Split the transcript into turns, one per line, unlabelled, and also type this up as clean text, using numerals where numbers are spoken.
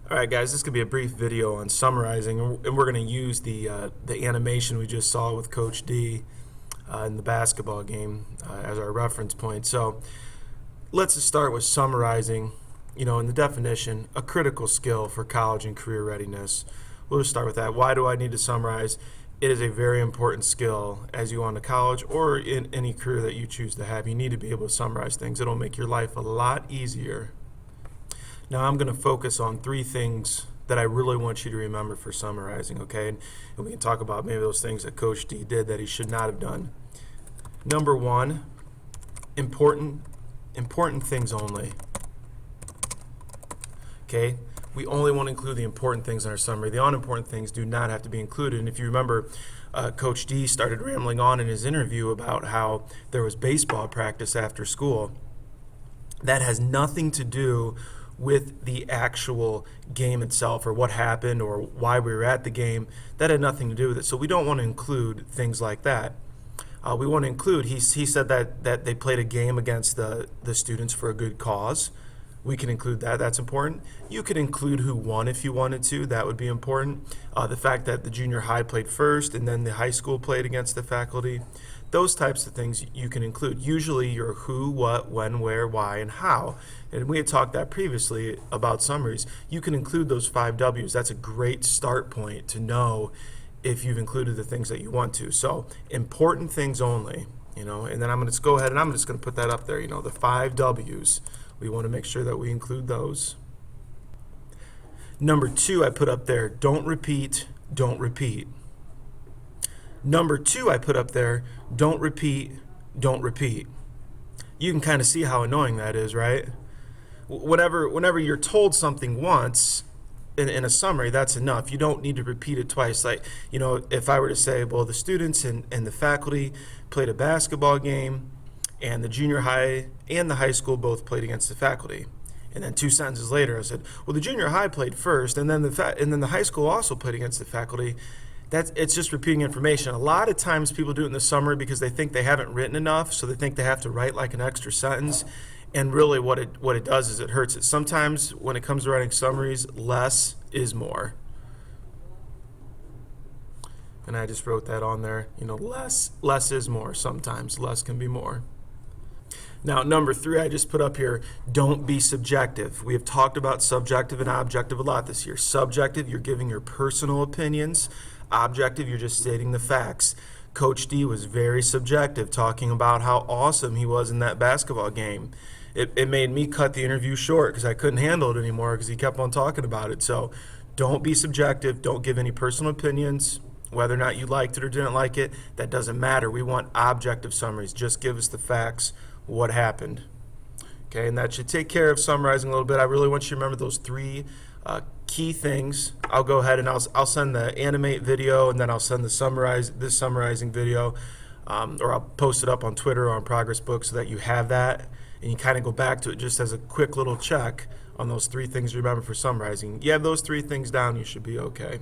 Alright guys, this could be a brief video on summarizing, and we're going to use the animation we just saw with Coach D in the basketball game as our reference point. So let's just start with summarizing. In the definition, a critical skill for college and career readiness. We'll just start with that. Why do I need to summarize? It is a very important skill as you go on to college or in any career that you choose to have. You need to be able to summarize things. It'll make your life a lot easier. Now I'm going to focus on three things that I really want you to remember for summarizing, okay? And we can talk about maybe those things that Coach D did that he should not have done. Number one, important things only. Okay? We only want to include the important things in our summary. The unimportant things do not have to be included. And if you remember, Coach D started rambling on in his interview about how there was baseball practice after school. That has nothing to do with the actual game itself or what happened or why we were at the game. That had nothing to do with it. So we don't want to include things like that. We want to include, he said that they played a game against the students for a good cause. We can include that. That's important. You could include who won if you wanted to. That would be important. The fact that the junior high played first and then the high school played against the faculty. Those types of things you can include. Usually your who, what, when, where, why, and how. And we had talked that previously about summaries. You can include those 5 W's. That's a great start point to know if you've included the things that you want to. So important things only, and then I'm going to go ahead and I'm just going to put that up there, the 5 W's. We want to make sure that we include those. Number 2, I put up there, don't repeat, don't repeat. Number 2, I put up there, don't repeat, don't repeat. You can kind of see how annoying that is, right? Whenever you're told something once in a summary, that's enough. You don't need to repeat it twice. Like, if I were to say, well, the students and the faculty played a basketball game, and the junior high and the high school both played against the faculty. And then 2 sentences later, I said, well, the junior high played first, and then the high school also played against the faculty. It's just repeating information. A lot of times people do it in the summary because they think they haven't written enough, so they think they have to write like an extra sentence. And really what it does is it hurts it. Sometimes when it comes to writing summaries, less is more. And I just wrote that on there. Less is more. Sometimes less can be more. Now, number 3, I just put up here, don't be subjective. We have talked about subjective and objective a lot this year. Subjective, you're giving your personal opinions. Objective, you're just stating the facts. Coach D was very subjective, talking about how awesome he was in that basketball game. It made me cut the interview short because I couldn't handle it anymore because he kept on talking about it. So don't be subjective. Don't give any personal opinions. Whether or not you liked it or didn't like it, that doesn't matter. We want objective summaries. Just give us the facts, what happened. Okay, and that should take care of summarizing a little bit. I really want you to remember those 3 key things. I'll go ahead and I'll send the animate video, and then I'll send this summarizing video, or I'll post it up on Twitter or on Progress Book so that you have that, and you kind of go back to it just as a quick little check on those 3 things you remember for summarizing. You have those 3 things down, you should be okay.